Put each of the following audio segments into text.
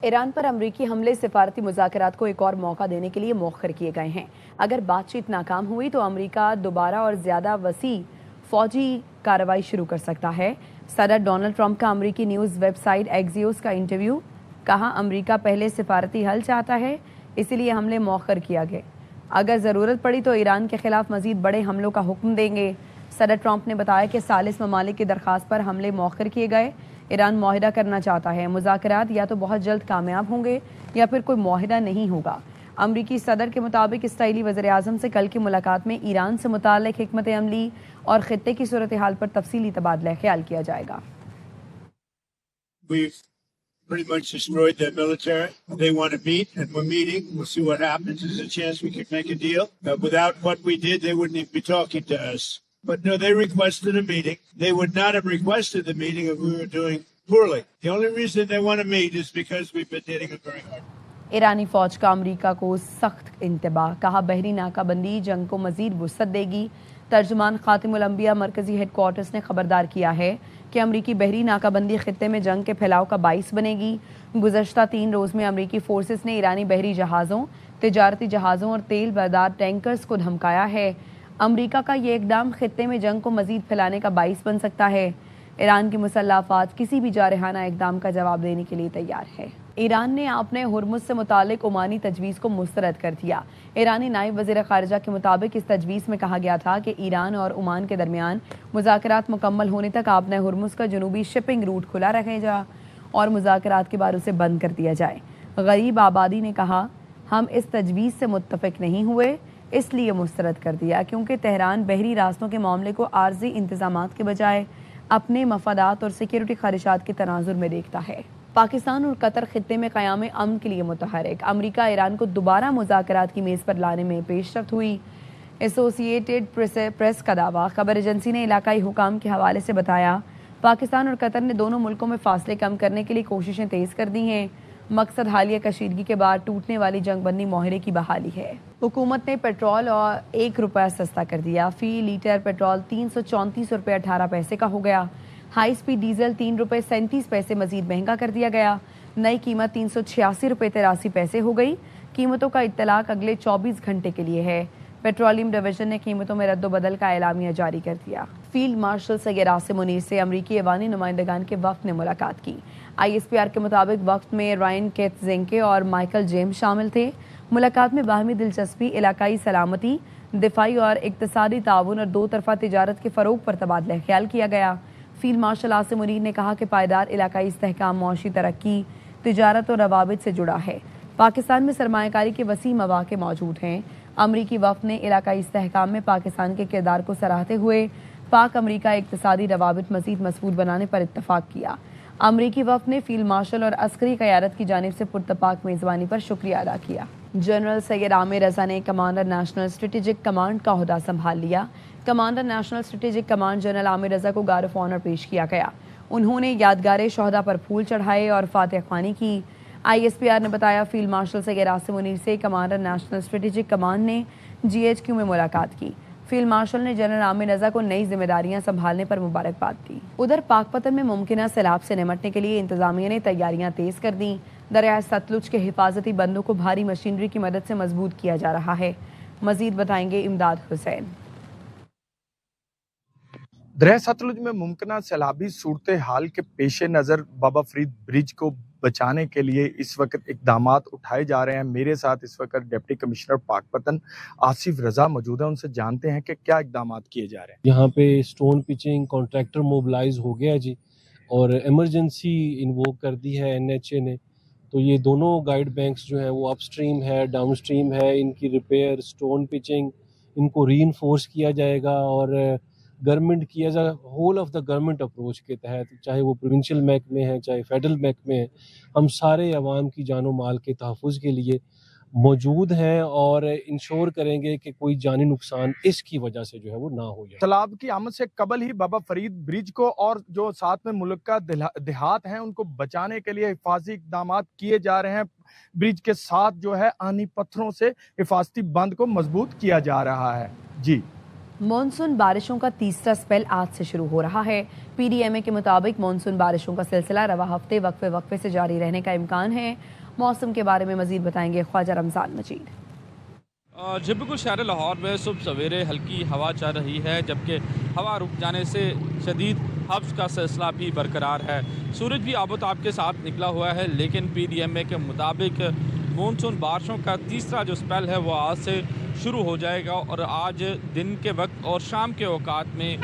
ایران پر امریکی حملے سفارتی مذاکرات کو ایک اور موقع دینے کے لیے مؤخر کیے گئے ہیں۔ اگر بات چیت ناکام ہوئی تو امریکہ دوبارہ اور زیادہ وسیع فوجی کارروائی شروع کر سکتا ہے۔ صدر ڈونلڈ ٹرمپ کا امریکی نیوز ویب سائٹ ایکزیوس کا انٹرویو، کہا امریکہ پہلے سفارتی حل چاہتا ہے، اسی لیے حملے مؤخر کیا گئے۔ اگر ضرورت پڑی تو ایران کے خلاف مزید بڑے حملوں کا حکم دیں گے۔ صدر ٹرمپ نے بتایا کہ ثالث ممالک کی درخواست پر حملے مؤخر کیے گئے۔ ایران معاہدہ کرنا چاہتا ہے، مذاکرات یا تو بہت جلد کامیاب ہوں گے یا پھر کوئی معاہدہ نہیں ہوگا۔ امریکی صدر کے مطابق اسرائیلی وزیر اعظم سے کل کی ملاقات میں ایران سے متعلق حکمت عملی اور خطے کی صورتحال پر تفصیلی تبادلہ خیال کیا جائے گا۔ We've pretty much destroyed their military. They want to meet, and we're meeting. We'll see what happens. There's a chance we could make a deal. Without what we did, they wouldn't even be talking to us. But no, they requested a meeting. They would not have requested the meeting if we were doing poorly. The only reason they want to meet is because we've been hitting them very hard. ایرانی فوج کا امریکہ کو سخت انتباہ، کہا بحری ناکہ بندی جنگ کو مزید وسعت دے گی۔ ترجمان خاتم الانبیاء مرکزی ہیڈ کوارٹرز نے خبردار کیا ہے کہ امریکی بحری ناکہ بندی خطے میں جنگ کے پھیلاؤ کا باعث بنے گی۔ گزشتہ 3 روز میں امریکی فورسز نے ایرانی بحری جہازوں، تجارتی جہازوں اور تیل بردار ٹینکرز کو دھمکایا ہے۔ امریکہ کا یہ اقدام خطے میں جنگ کو مزید پھیلانے کا باعث بن سکتا ہے۔ ایران کی مسلح افواج کسی بھی جارحانہ اقدام کا جواب دینے کے لیے تیار ہے۔ ایران نے اپنے ہرمز سے متعلق عمانی تجویز کو مسترد کر دیا۔ ایرانی نائب وزیر خارجہ کے مطابق اس تجویز میں کہا گیا تھا کہ ایران اور عمان کے درمیان مذاکرات مکمل ہونے تک آبنہ ہرمز کا جنوبی شپنگ روٹ کھلا رکھے جائے اور مذاکرات کے بعد اسے بند کر دیا جائے۔ غریب آبادی نے کہا، ہم اس تجویز سے متفق نہیں ہوئے، اس لیے مسترد کر دیا کیونکہ تہران بحری راستوں کے معاملے کو عارضی انتظامات کے بجائے اپنے مفادات اور سیکیورٹی خواہشات کے تناظر میں دیکھتا ہے۔ پاکستان اور قطر خطے میں قیام امن کے لیے متحرک، امریکہ ایران کو دوبارہ مذاکرات کی میز پر لانے میں پیش رفت ہوئی۔ ایسوسی ایٹڈ پریس کا دعویٰ، خبر ایجنسی نے علاقائی حکام کے حوالے سے بتایا، پاکستان اور قطر نے دونوں ملکوں میں فاصلے کم کرنے کے لیے کوششیں تیز کر دی ہیں۔ مقصد حالیہ کشیدگی کے بعد ٹوٹنے والی جنگ بندی معاہدے کی بحالی ہے۔ حکومت نے پیٹرول اور 1 روپیہ سستا کر دیا، فی لیٹر پیٹرول 334 روپے 18 پیسے کا ہو گیا۔ ہائی سپیڈ ڈیزل 3 روپے 37 پیسے مزید مہنگا کر دیا گیا، نئی قیمت 386 روپے 83 پیسے ہو گئی۔ قیمتوں کا اطلاق اگلے 24 گھنٹے کے لیے ہے۔ پیٹرولیم ڈویژن نے قیمتوں میں رد و بدل کا اعلامیہ جاری کر دیا۔ فیلڈ مارشل سید عاصم منیر سے امریکی ایوانی نمائندگان کے وفد نے ملاقات کی۔ ISPR کے مطابق وفد میں رائن کیتھ زینکے اور مائیکل جیمز شامل تھے۔ ملاقات میں باہمی دلچسپی، علاقائی سلامتی، دفاعی اور اقتصادی تعاون اور 2 طرفہ تجارت کے فروغ پر تبادلہ خیال کیا گیا۔ فیلڈ مارشل عاصم منیر نے کہا کہ پائیدار علاقائی استحکام معاشی ترقی، تجارت اور روابط سے جڑا ہے۔ پاکستان میں سرمایہ کاری کے وسیع مواقع موجود ہیں۔ امریکی وفد نے علاقائی استحکام میں پاکستان کے کردار کو سراہتے ہوئے پاک امریکہ اقتصادی روابط مزید مضبوط بنانے پر اتفاق کیا۔ امریکی وفد نے فیلڈ مارشل اور عسکری قیادت کی جانب سے پرتپاک میزبانی پر شکریہ ادا کیا۔ جنرل سید عامر رضا نے کمانڈر نیشنل اسٹریٹجک کمانڈ کا عہدہ سنبھال لیا۔ Commander national strategic command general Aamir Raza کو گارڈ آف آنر پیش کیا گیا۔ انہوں نے یادگار شہداء پر پھول چڑھائے اور فاتح خوانی کی۔ ISPR نے بتایا، فیلڈ مارشل سید عاصم منیر سے کمانڈر نیشنل اسٹریٹجک کمانڈ نے GHQ میں ملاقات کی۔ فیلڈ مارشل نے جنرل عامر رضا کو نئی ذمہ داریاں سنبھالنے پر مبارکباد دی۔ ادھر پاک پتن میں ممکنہ سیلاب سے نمٹنے کے لیے انتظامیہ نے تیاریاں تیز کر دیں۔ دریائے ستلج کے حفاظتی بندوں کو بھاری مشینری کی مدد سے مضبوط کیا جا رہا ہے۔ مزید بتائیں گے امداد حسین۔ دریائے ستلج میں ممکنہ سیلابی صورتحال کے پیش نظر بابا فرید برج کو بچانے کے لیے اس وقت اقدامات اٹھائے جا رہے ہیں۔ میرے ساتھ اس وقت ڈپٹی کمشنر پاک پتن آصف رضا موجود ہیں، ان سے جانتے ہیں کہ کیا اقدامات کیے جا رہے ہیں۔ یہاں پہ سٹون پچنگ کانٹریکٹر موبلائز ہو گیا جی، اور ایمرجنسی انووک کر دی ہے NHA نے۔ تو یہ دونوں گائیڈ بینکس جو ہیں وہ اپ سٹریم ہے، ڈاؤن سٹریم ہے، ان کی ریپیئر، سٹون پچنگ، ان کو ری انفورس کیا جائے گا، اور گورنمنٹ کی as a whole of the government approach کے تحت، چاہے وہ پروونشل محکمے ہیں چاہے فیڈرل محکمے ہیں، ہم سارے عوام کی جان و مال کے تحفظ کے لیے موجود ہیں اور انشور کریں گے کہ کوئی جانی نقصان اس کی وجہ سے جو ہے وہ نہ ہو جائے۔ سیلاب کی آمد سے قبل ہی بابا فرید برج کو اور جو ساتھ میں ملک کا دیہات ہیں ان کو بچانے کے لیے حفاظتی اقدامات کیے جا رہے ہیں۔ برج کے ساتھ جو ہے آہنی پتھروں سے حفاظتی بند کو مضبوط کیا جا رہا ہے۔ جی मॉनसून बारिशों का तीसरा स्पेल आज से शुरू हो रहा है। पीडीएमए के मुताबिक मॉनसून बारिशों का सिलसिला रवा हफ्ते वक्फे से जारी रहने का इम्कान है। मौसम के बारे में मजीद बताएंगे ख्वाजा रमजान मजीद। जी बिल्कुल, शहर लाहौर में सुबह सवेरे हल्की हवा चल रही है, जबकि हवा रुक जाने से शदीद हब्स का सिलसिला भी बरकरार है। सूरज भी आबोताब के साथ निकला हुआ है, लेकिन पीडीएमए के मुताबिक मॉनसून बारिशों का तीसरा जो स्पेल है वो आज से शुरू हो जाएगा और आज दिन के वक्त और शाम के औकात में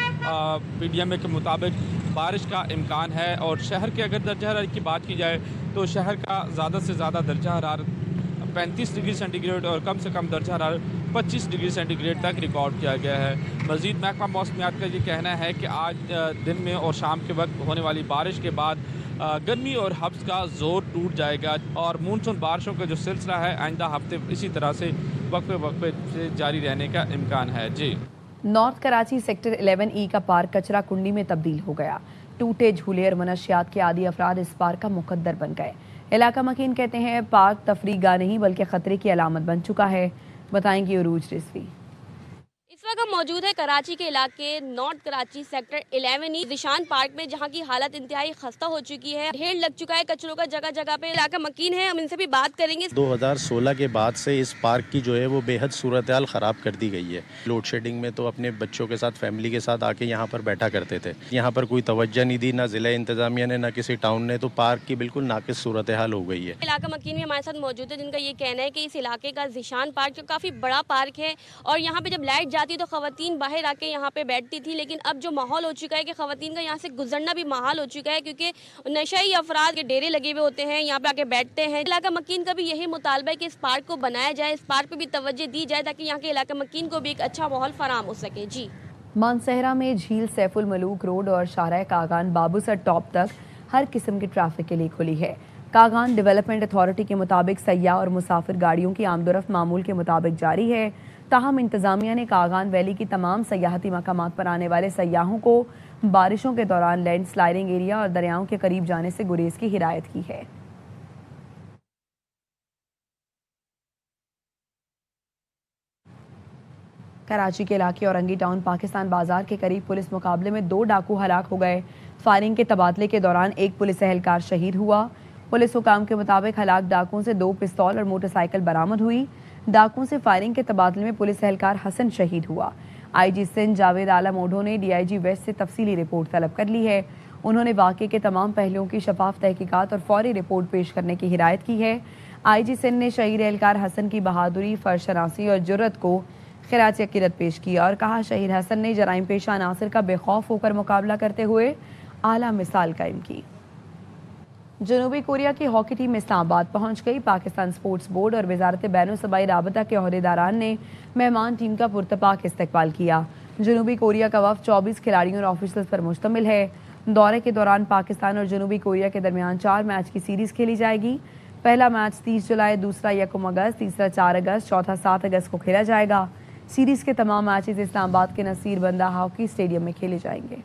पीडीएमए के मुताबिक बारिश का इम्कान है। और शहर के अगर दर्जा हरारत की बात की जाए तो शहर का ज़्यादा से ज़्यादा दर्जा हरारत 35 डिग्री सेंटीग्रेड और कम से कम दर्जा हरारत 25 डिग्री सेंटीग्रेड तक रिकॉर्ड किया गया है। मज़ीद महकमा मौसमियात का ये कहना है कि आज दिन में और शाम के वक्त होने वाली बारिश के बाद गर्मी और हब्स का ज़ोर टूट जाएगा और मानसून बारिशों का जो सिलसिला है आइंदा हफ्ते इसी तरह से वक्फे से जारी रहने का इम्कान है। जी, नॉर्थ कराची सेक्टर 11E का पार्क कचरा कुंडी में तब्दील हो गया। टूटे झूले और मनशियात के आदि अफराद इस पार्क का मुकद्दर बन गए। इलाका मकीन कहते हैं पार्क तफरीह गाह नहीं बल्कि खतरे की अलामत बन चुका है। बताएंगी उरूज रिजवी। इस वक्त हम मौजूद है कराची के इलाके north Karachi sector 11E Zeeshan park में, जहां की हालत इंतहाई खस्ता हो चुकी है। ढेर लग चुका है कचरों का जगह जगह पे। इलाका मकीन है, हम इनसे भी बात करेंगे। 2016 के बाद से इस पार्क की जो है वो बेहद सूरत हाल ख़राब कर दी गई है। लोड शेडिंग में तो अपने बच्चों के साथ फैमिली के साथ आके यहाँ पर बैठा करते थे। यहाँ पर कोई तवज्जो नहीं दी, ना ज़िला इंतज़ामिया ने, ना किसी टाउन ने, तो पार्क की बिल्कुल नाकिस सूरत हाल हो गई है। इलाका मकीन में हमारे साथ मौजूद है जिनका ये कहना है कि इस इलाके का जिशान पार्क जो काफ़ी बड़ा पार्क है और यहाँ पे जब लाइट जाती है तो खवातीन बाहर आके यहाँ पे बैठती थी, लेकिन अब जो माहौल हो चुका है कि खवातीन का यहाँ से गुजरना भी महाल हो चुका है, क्योंकि नशाई अफराद के डेरे लगे हुए होते हैं, यहाँ पे आके बैठते हैं। इलाका मकीन का भी यही मुतालबा है कि इस पार्क को बनाया जाए, इस पार्क पे भी तवज्जो दी जाए ताकि यहाँ के इलाका मकीन को भी एक अच्छा माहौल फराहम हो सके। जी, मानसहरा में झील सैफुल मलूक रोड और शाहराह कागान बाबूसर टॉप तक हर किस्म की ट्रैफिक के लिए खुली है। कागान डेवलपमेंट अथॉरिटी के मुताबिक सयाह और मुसाफिर गाड़ियों की आमदोरफ्त मामूल के मुताबिक जारी है। ताहम इंतजामिया ने कागान वैली की तमाम सयाहती मकामात पर आने वाले सयाहों को बारिशों के दौरान लैंड स्लाइडिंग एरिया और दरियाओं के करीब जाने से गुरेज की हिदायत की है। कराची के इलाके औरंगी टाउन पाकिस्तान बाजार के करीब पुलिस मुकाबले में 2 डाकू हलाक हो गए। फायरिंग के तबादले के दौरान एक पुलिस एहलकार शहीद हुआ। पुलिस हुकाम के मुताबिक हलाक डाकुओं से 2 पिस्तौल और मोटरसाइकिल बरामद हुई। डाकुओं से फायरिंग के तबादले में पुलिस एहलकार हसन शहीद हुआ। आईजी सिंध जावेद आलम ओढो ने डीआईजी वेस्ट से तफसीली रिपोर्ट तलब कर ली है। उन्होंने वाक़े के तमाम पहलुओं की शफाफ तहकीकात और फौरी रिपोर्ट पेश करने की हिदायत की है। आईजी सिंध ने शहीद एहलकार हसन की बहादुरी, फरशनासी और जुर्रत को खिराज अकीदत पेश किया और कहा शहीद हसन ने जराइम पेशा अनासर का बेखौफ होकर मुकाबला करते हुए आला मिसाल कायम की। जनूबी कोरिया की हॉकी टीम इस्लामाबाद पहुंच गई। पाकिस्तान स्पोर्ट्स बोर्ड और वजारत बैनुल-सूबाई राबता के ओहदेदारान ने मेहमान टीम का पुरतपाक इस्तकबाल किया। जनूबी कोरिया का वफ़द 24 खिलाड़ियों और ऑफिसर्स पर मुश्तमिल है। दौरे के दौरान पाकिस्तान और जनूबी कोरिया के दरमियान 4 मैच की सीरीज़ खेली जाएगी। पहला मैच 30 जुलाई, दूसरा 1 अगस्त, तीसरा 4 अगस्त, चौथा 7 अगस्त को खेला जाएगा। सीरीज़ के तमाम मैचेस इस्लामाबाद के नसीर बंदा हॉकी स्टेडियम में खेले जाएंगे।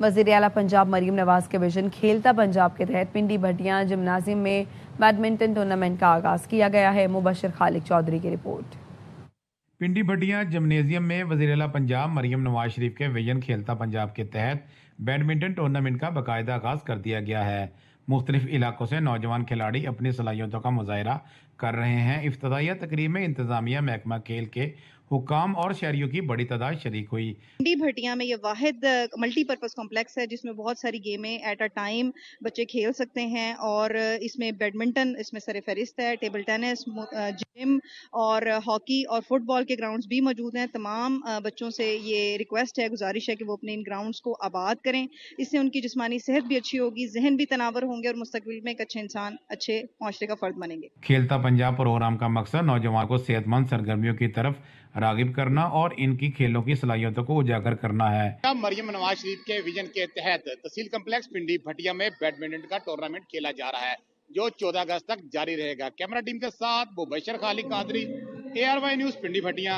वज़ीर आला पंजाब मरीम नवाज के विजन खेलता पंजाब के तहत पिंडी भटिया जिमनाजियम में बैडमिंटन टूर्नामेंट का आगाज़ किया गया है। मुबशर खालिद चौधरी की रिपोर्ट। पिंडी भटिया जिमनेजियम में वज़ीर आला पंजाब मरीम नवाज शरीफ के विजन खेलता पंजाब के तहत बैडमिंटन टूर्नामेंट का बाकायदा आगाज़ कर दिया गया है। मुख्तलिफ इलाकों से नौजवान खिलाड़ी अपनी सलाहियतों का मुजाहरा कर रहे हैं। इफ्तिताहिया तकरीब में इंतजामिया, महकमा खेल के हुकाम और शहरियों की बड़ी तादाद शरीक हुई। पिंडी भटिया में ये वाहिद मल्टीपर्पज़ कॉम्प्लेक्स है जिसमें बहुत सारी गेमें एट अ टाइम बच्चे खेल सकते हैं और इसमें बैडमिंटन इसमें सर फहरिस्त है, टेबल टेनिस, जिम और हॉकी और फुटबॉल के ग्राउंड्स भी मौजूद हैं। तमाम बच्चों से ये रिक्वेस्ट है, गुजारिश है कि वो अपने इन ग्राउंड्स को आबाद करें। इससे उनकी जिस्मानी सेहत भी अच्छी होगी, जहन भी तनावर होंगे और मुस्तकबिल में एक अच्छे इंसान, अच्छे माशरे का फ़र्द बनेंगे। खेलता पंजाब प्रोग्राम का मकसद नौजवान को सेहतमंद सरगर्मियों की तरफ रागिब करना और इनकी खेलों की सलाहियतों को उजागर करना है। मरियम नवाज शरीफ के विजन के तहत तहसील कम्प्लेक्स पिंडी भटिया में बैडमिंटन का टूर्नामेंट खेला जा रहा है जो 14 अगस्त तक जारी रहेगा। कैमरा टीम के साथ मुबशर खालिद कादरी, ARY न्यूज़ पिंडी भटिया।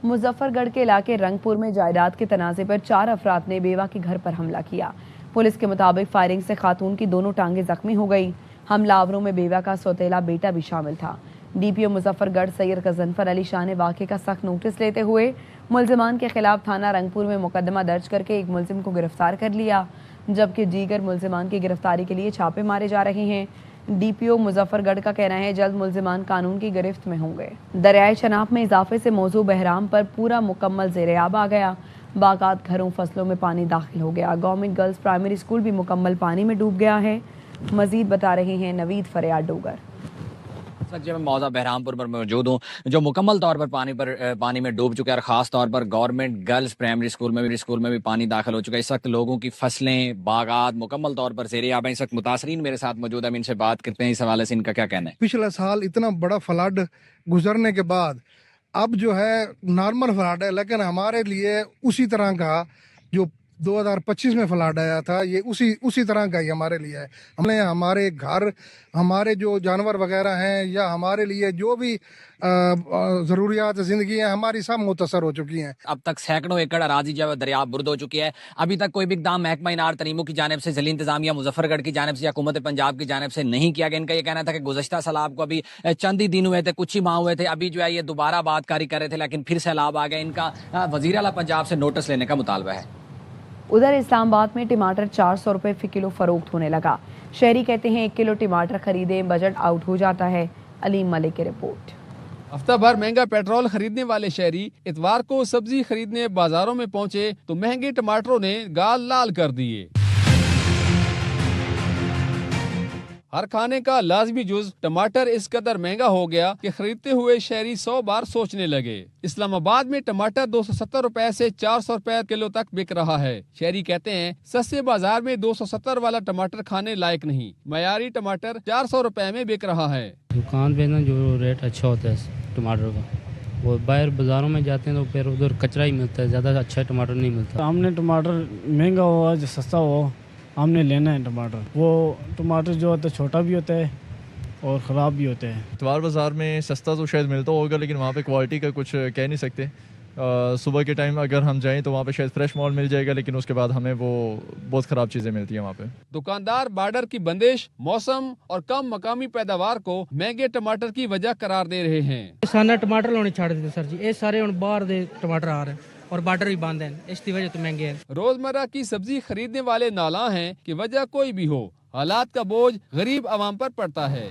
मुजफ्फरगढ़ के इलाके रंगपुर में जायदाद के तनाज़े पर 4 अफराद ने बेवा के घर पर हमला किया। पुलिस के मुताबिक फायरिंग से खातून की दोनों टांगें जख्मी हो गई। हमलावरों में बेवा का सौतेला बेटा भी शामिल था। डीपीओ मुजफ्फरगढ़ सैयद गजनफर अली शाह ने वाक़े का सख्त नोटिस लेते हुए मुल्जिमान के खिलाफ थाना रंगपुर में मुकदमा दर्ज करके एक मुल्जिम को गिरफ्तार कर लिया, जबकि दीगर मुल्जिमान की गिरफ्तारी के लिए छापे मारे जा रहे हैं। डीपीओ मुजफ्फरगढ़ का कहना है जल्द मुल्जिमान कानून की गिरफ्त में होंगे। दरियाए चनाब में इजाफे से मौजू बहराम पर पूरा मुकम्मल ज़ेर-ए-आब आ गया। बागात घरों फसलों में पानी दाखिल हो गया। गवर्नमेंट गर्ल्स प्राइमरी स्कूल भी मुकम्मल पानी में डूब गया है। मजीद बता रहे हैं नवीद फरियाद डोगर। मैं मौजा बहरामपुर पर मौजूद हूँ जो मुकम्मल तौर पर पानी में डूब चुका है और ख़ास तौर पर गवर्नमेंट गर्ल्स प्राइमरी स्कूल में भी पानी दाखिल हो चुका है। इस वक्त लोगों की फसलें बागात मुकम्मल तौर पर ज़ेर-ए-आब हैं। इस वक्त मुतासरीन मेरे साथ मौजूद है, हम इनसे बात करते हैं इस हवाले से इनका क्या कहना है। पिछले साल इतना बड़ा फ्लड गुजरने के बाद अब जो है नॉर्मल फ्लड है, लेकिन हमारे लिए उसी तरह का जो 2025 में फ्लड आया था ये उसी तरह का ही हमारे लिए है। हमने हमारे घर, हमारे जो जानवर वगैरह हैं या हमारे लिए जो भी ज़रूरियात ज़िंदगी है हमारी सब मुतासर हो चुकी हैं। अब तक सैकड़ों एकड़ अराजी जो है दरिया बुर्द हो चुकी है। अभी तक कोई भी इक़दाम महकमा इनार तरीमो की जानिब से, ज़िली इंतज़ामिया मुजफ्फरगढ़ की जानिब से या हुकूमत पंजाब की जानिब से नहीं किया गया। इनका ये कहना था कि गुज़श्ता सैलाब को अभी चंद ही दिन हुए थे, कुछ ही माह हुए थे, अभी जो है ये दोबारा बातकारी कर रहे थे लेकिन फिर सैलाब आ गया। इनका वज़ीर आला पंजाब से नोटिस लेने का मुतालबा है। उधर इस्लामाबाद में टमाटर 400 रुपए फी किलो फरोख्त होने लगा। शहरी कहते हैं 1 किलो टमाटर खरीदे बजट आउट हो जाता है। अलीम मलिक की रिपोर्ट। हफ्ता भर महंगा पेट्रोल खरीदने वाले शहरी इतवार को सब्जी खरीदने बाजारों में पहुंचे तो महंगे टमाटरों ने गाल लाल कर दिए। हर खाने का लाजमी जुज टमाटर इस कदर महंगा हो गया कि खरीदते हुए शहरी 100 बार सोचने लगे। इस्लामाबाद में टमाटर 270 रुपए से 400 रुपए किलो तक बिक रहा है। शहरी कहते हैं सस्ते बाजार में 270 वाला टमाटर खाने लायक नहीं, मयारी टमाटर 400 रुपए में बिक रहा है। दुकान पे ना जो रेट अच्छा होता है टमाटर का, वो बाहर बाजारों में जाते हैं तो फिर उधर कचरा ही मिलता है, ज़्यादा अच्छा टमाटर नहीं मिलता। हमने टमाटर महंगा हुआ जो सस्ता हो हमने लेना है टमाटर। वो टमाटर जो होता है छोटा भी होता है और ख़राब भी होते हैं। इतवार बाज़ार में सस्ता तो शायद मिलता होगा लेकिन वहाँ पे क्वालिटी का कुछ कह नहीं सकते। सुबह के टाइम अगर हम जाएं तो वहाँ पे शायद फ्रेश माल मिल जाएगा लेकिन उसके बाद हमें वो बहुत ख़राब चीज़ें मिलती हैं वहाँ पे। दुकानदार बार्डर की बंदिश, मौसम और कम मकामी पैदावार को महंगे टमाटर की वजह करार दे रहे हैं। सारे टमाटर लाने छाड़ देते सर जी, ये सारे हुण बाहर दे टमाटर आ रहे हैं और बार्डर भी बंद हैं, इसकी वजह तो महंगे हैं। रोजमर्रा की सब्जी खरीदने वाले नाला हैं कि वजह कोई भी हो, हालात का बोझ गरीब आवाम पर पड़ता है।